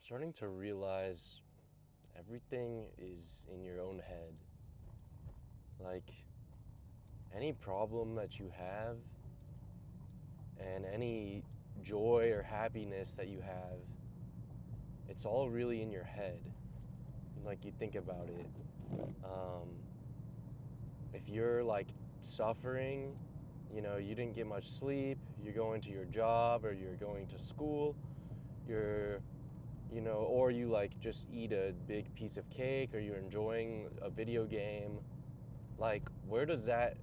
starting to realize everything is in your own head. Like, any problem that you have and any joy or happiness that you have, it's all really in your head. Like, you think about it. Um, if you're like suffering, you didn't get much sleep, you're going to your job or you're going to school, you're or you like just eat a big piece of cake or you're enjoying a video game, like where does that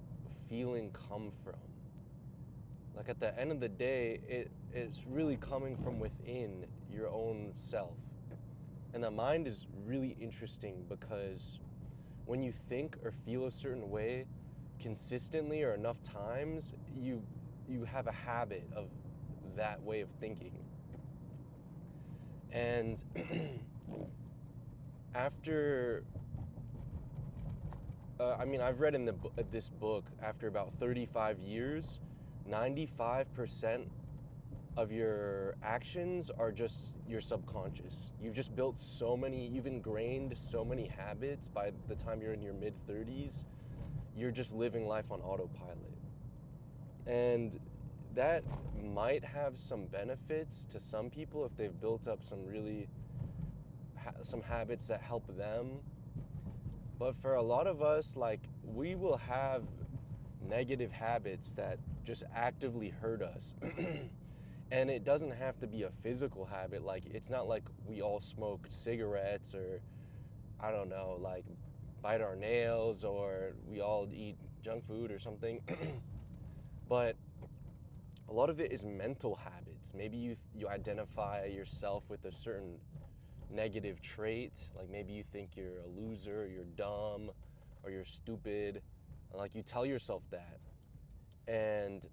feeling come from? Like at the end of the day, it's really coming from within your own self. And the mind is really interesting because when you think or feel a certain way consistently or enough times, you have a habit of that way of thinking. And after I've read in this book, after about 35 years, 95% of your actions are just your subconscious. You've ingrained so many habits by the time you're in your mid 30s. You're just living life on autopilot. And that might have some benefits to some people if they've built up some habits that help them. But for a lot of us, like, we will have negative habits that just actively hurt us. And it doesn't have to be a physical habit. Like, it's not like we all smoke cigarettes or, I don't know, like bite our nails or we all eat junk food or something. But a lot of it is mental habits. Maybe you identify yourself with a certain negative trait, like maybe you think you're a loser, or you're dumb, or you're stupid, and like you tell yourself that, and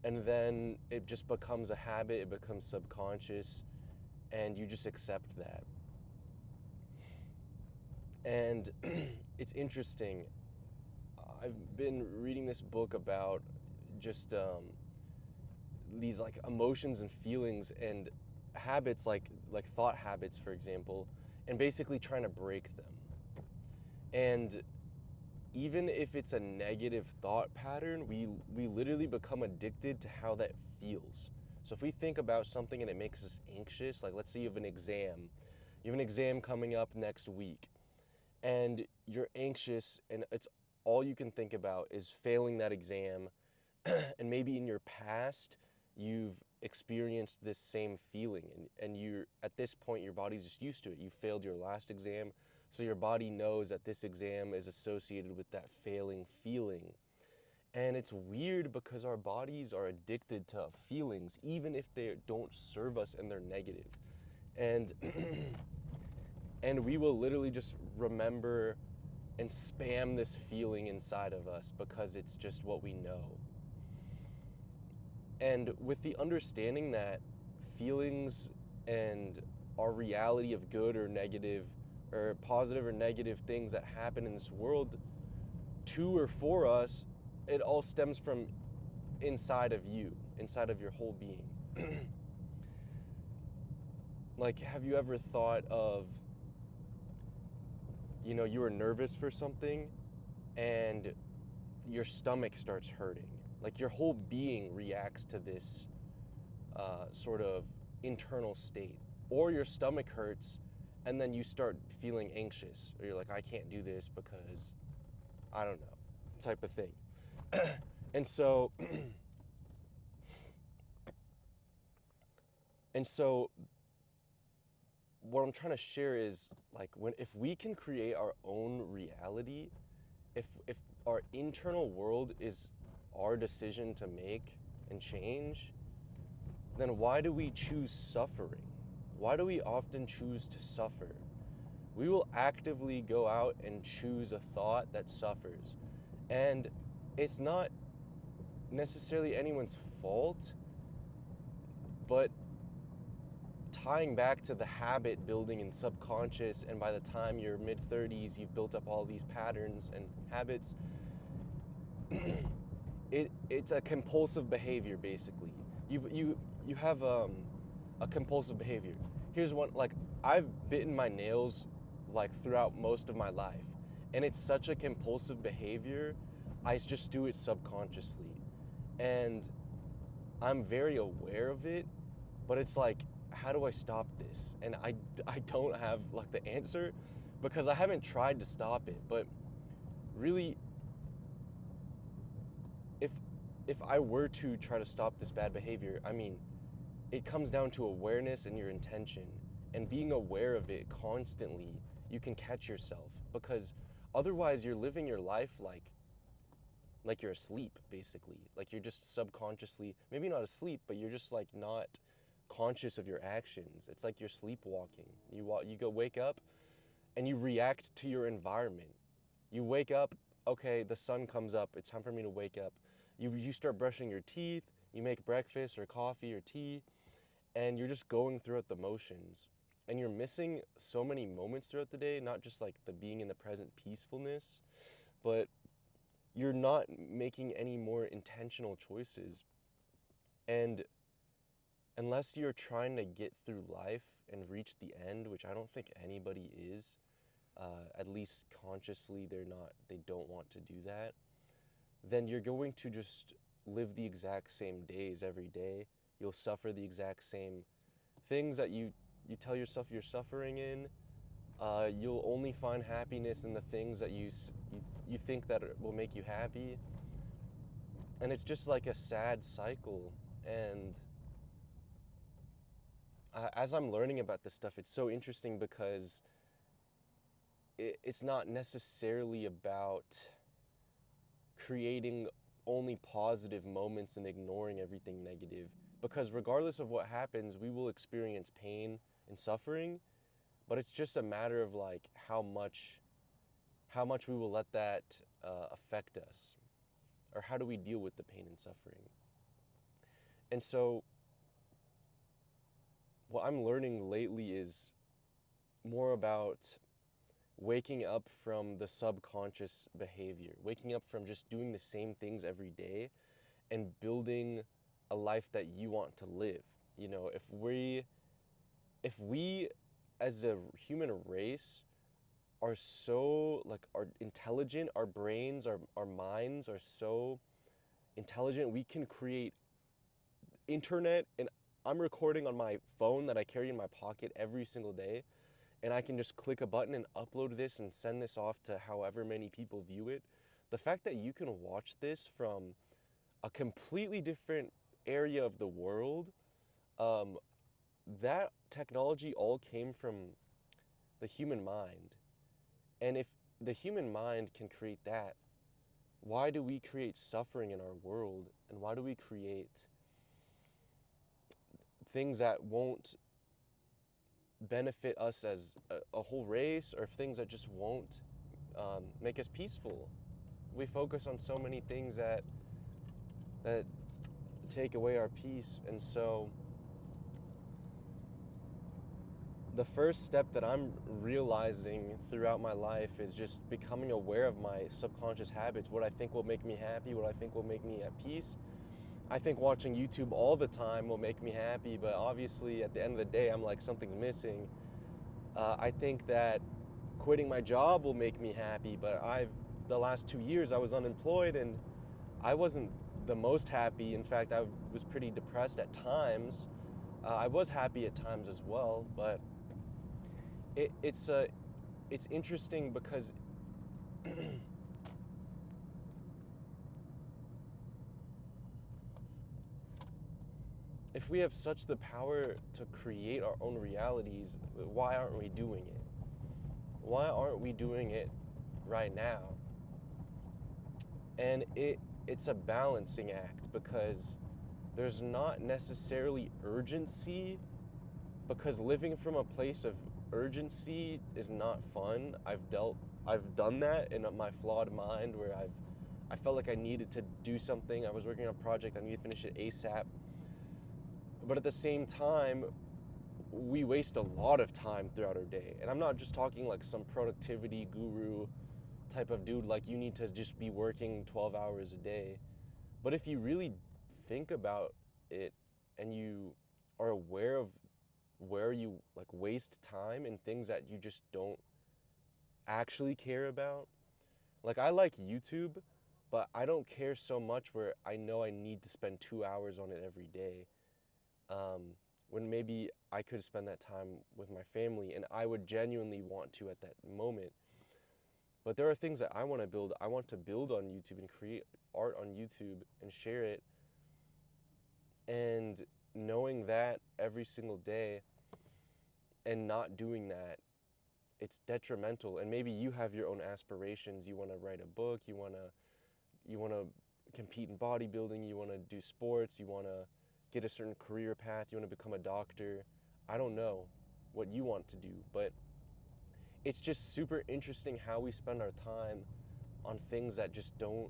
and then it just becomes a habit, it becomes subconscious, and you just accept that. And it's interesting. I've been reading this book about just these like emotions and feelings and habits, like thought habits, for example, and basically trying to break them. And even if it's a negative thought pattern, we literally become addicted to how that feels. So if we think about something and it makes us anxious, like let's say you have an exam coming up next week, and you're anxious and it's all you can think about is failing that exam. And maybe in your past you've experienced this same feeling, and you're at this point your body's just used to it. You failed your last exam, so your body knows that this exam is associated with that failing feeling. And it's weird because our bodies are addicted to feelings even if they don't serve us and they're negative. And and we will literally just remember and spam this feeling inside of us because it's just what we know. And with the understanding that feelings and our reality of good or negative, or positive or negative things that happen in this world to or for us, it all stems from inside of you, inside of your whole being. Like, have you ever thought of, you were nervous for something and your stomach starts hurting? Like, your whole being reacts to this sort of internal state. Or your stomach hurts and then you start feeling anxious, or you're like, I can't do this because I don't know, type of thing. And so and so what I'm trying to share is, like, if we can create our own reality, if our internal world is our decision to make and change, then why do we choose suffering? Why do we often choose to suffer? We will actively go out and choose a thought that suffers. And it's not necessarily anyone's fault, but tying back to the habit building and subconscious, and by the time you're mid 30s, you've built up all these patterns and habits. It's a compulsive behavior, basically. You have a compulsive behavior. Here's one, like, I've bitten my nails like throughout most of my life, and it's such a compulsive behavior. I just do it subconsciously, and I'm very aware of it, but it's like, how do I stop this? And I don't have like the answer, because I haven't tried to stop it. But really, if if I were to try to stop this bad behavior, I mean, it comes down to awareness and your intention, and being aware of it constantly. You can catch yourself, because otherwise you're living your life like you're asleep, basically. Like you're just subconsciously, maybe not asleep, but you're just like not conscious of your actions. It's like you're sleepwalking. You go wake up and you react to your environment. You wake up, okay, the sun comes up, it's time for me to wake up. You start brushing your teeth, you make breakfast or coffee or tea, and you're just going throughout the motions. And you're missing so many moments throughout the day, not just like the being in the present peacefulness, but you're not making any more intentional choices. And unless you're trying to get through life and reach the end, which I don't think anybody is, at least consciously, they don't want to do that, then you're going to just live the exact same days every day. You'll suffer the exact same things that you tell yourself you're suffering in. You'll only find happiness in the things that you think that will make you happy. And it's just like a sad cycle. And as I'm learning about this stuff, it's so interesting, because it's not necessarily about creating only positive moments and ignoring everything negative. Because regardless of what happens, we will experience pain and suffering, but it's just a matter of like how much we will let that affect us, or how do we deal with the pain and suffering. And so what I'm learning lately is more about waking up from the subconscious behavior, waking up from just doing the same things every day and building a life that you want to live. You know, if we as a human race are so like are intelligent, our brains, our minds are so intelligent, we can create internet. And I'm recording on my phone that I carry in my pocket every single day, and I can just click a button and upload this and send this off to however many people view it. The fact that you can watch this from a completely different area of the world, um, that technology all came from the human mind. And if the human mind can create that, why do we create suffering in our world? And why do we create things that won't benefit us as a whole race, or things that just won't make us peaceful? We focus on so many things that take away our peace. And so the first step that I'm realizing throughout my life is just becoming aware of my subconscious habits, what I think will make me happy, what I think will make me at peace. I think watching YouTube all the time will make me happy, but obviously at the end of the day, I'm like, something's missing. I think that quitting my job will make me happy, but the last 2 years I was unemployed, and I wasn't the most happy. In fact, I was pretty depressed at times. I was happy at times as well, but it's interesting, because if we have such the power to create our own realities, why aren't we doing it? Why aren't we doing it right now? And it's a balancing act, because there's not necessarily urgency, because living from a place of urgency is not fun. I've done that in my flawed mind, where I felt like I needed to do something. I was working on a project, I needed to finish it ASAP. But at the same time, we waste a lot of time throughout our day. And I'm not just talking like some productivity guru type of dude, like you need to just be working 12 hours a day. But if you really think about it, and you are aware of where you like waste time in things that you just don't actually care about. Like I like YouTube, but I don't care so much where I know I need to spend 2 hours on it every day. When maybe I could spend that time with my family and I would genuinely want to at that moment. But there are things that I want to build. I want to build on YouTube and create art on YouTube and share it. And knowing that every single day and not doing that, it's detrimental. And maybe you have your own aspirations. You want to write a book, you want to compete in bodybuilding, you want to do sports, you want to get a certain career path, you want to become a doctor. I don't know what you want to do, but it's just super interesting how we spend our time on things that just don't,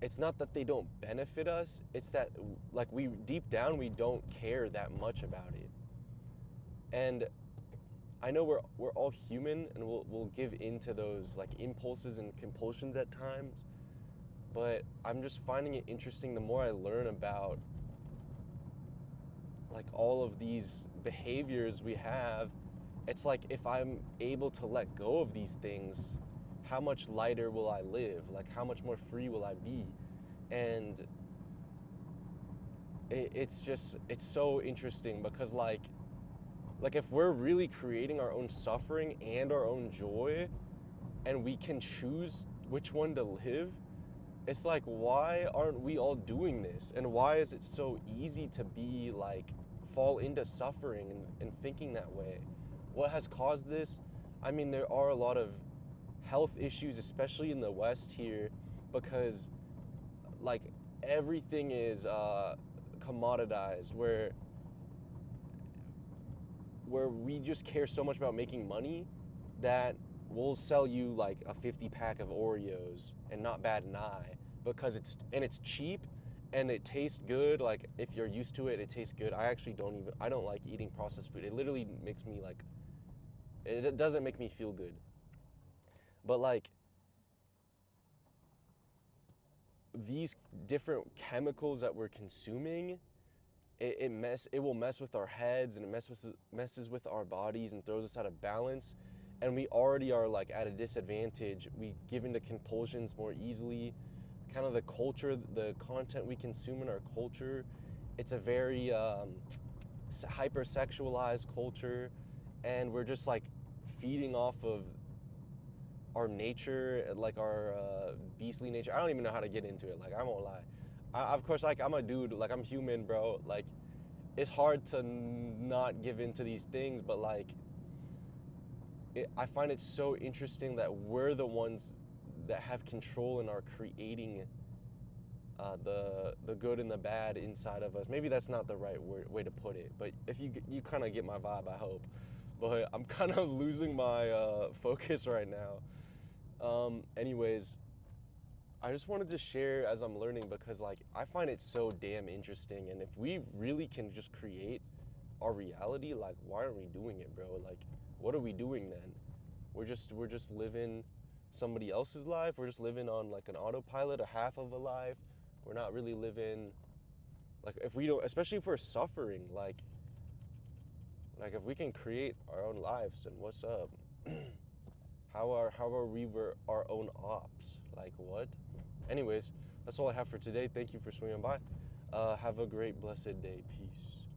it's not that they don't benefit us, it's that like we deep down we don't care that much about it. And I know we're all human and we'll give into those like impulses and compulsions at times, but I'm just finding it interesting the more I learn about like all of these behaviors we have. It's like if I'm able to let go of these things, how much lighter will I live? Like how much more free will I be? And it's so interesting because like if we're really creating our own suffering and our own joy and we can choose which one to live, it's like, why aren't we all doing this? And why is it so easy to be like fall into suffering and thinking that way? What has caused this? I mean, there are a lot of health issues, especially in the West here, because like everything is commoditized, where we just care so much about making money that we'll sell you like a 50 pack of Oreos and not bat an eye because it's cheap and it tastes good. Like if you're used to it, it tastes good. I don't like eating processed food. It literally makes me like, it doesn't make me feel good. But like these different chemicals that we're consuming, it will mess with our heads and it messes with our bodies and throws us out of balance. And we already are like at a disadvantage. We give into compulsions more easily. Kind of the culture, the content we consume in our culture, it's a very hypersexualized culture, and we're just like feeding off of our nature, like our beastly nature. I don't even know how to get into it. Like I won't lie. Of course, like I'm a dude. Like I'm human, bro. Like it's hard to not give into these things, but like I find it so interesting that we're the ones that have control and are creating the good and the bad inside of us. Maybe that's not the right way to put it, but if you kind of get my vibe, I hope. But I'm kind of losing my focus right now. Anyways, I just wanted to share as I'm learning because like I find it so damn interesting, and if we really can just create our reality, like why aren't we doing it, bro? Like what are we doing then? We're just living somebody else's life. We're just living on like an autopilot, a half of a life. We're not really living, like if we don't, especially if we're suffering, like if we can create our own lives, then what's up? How are we our own ops? Like what? Anyways, that's all I have for today. Thank you for swinging by. Have a great blessed day. Peace.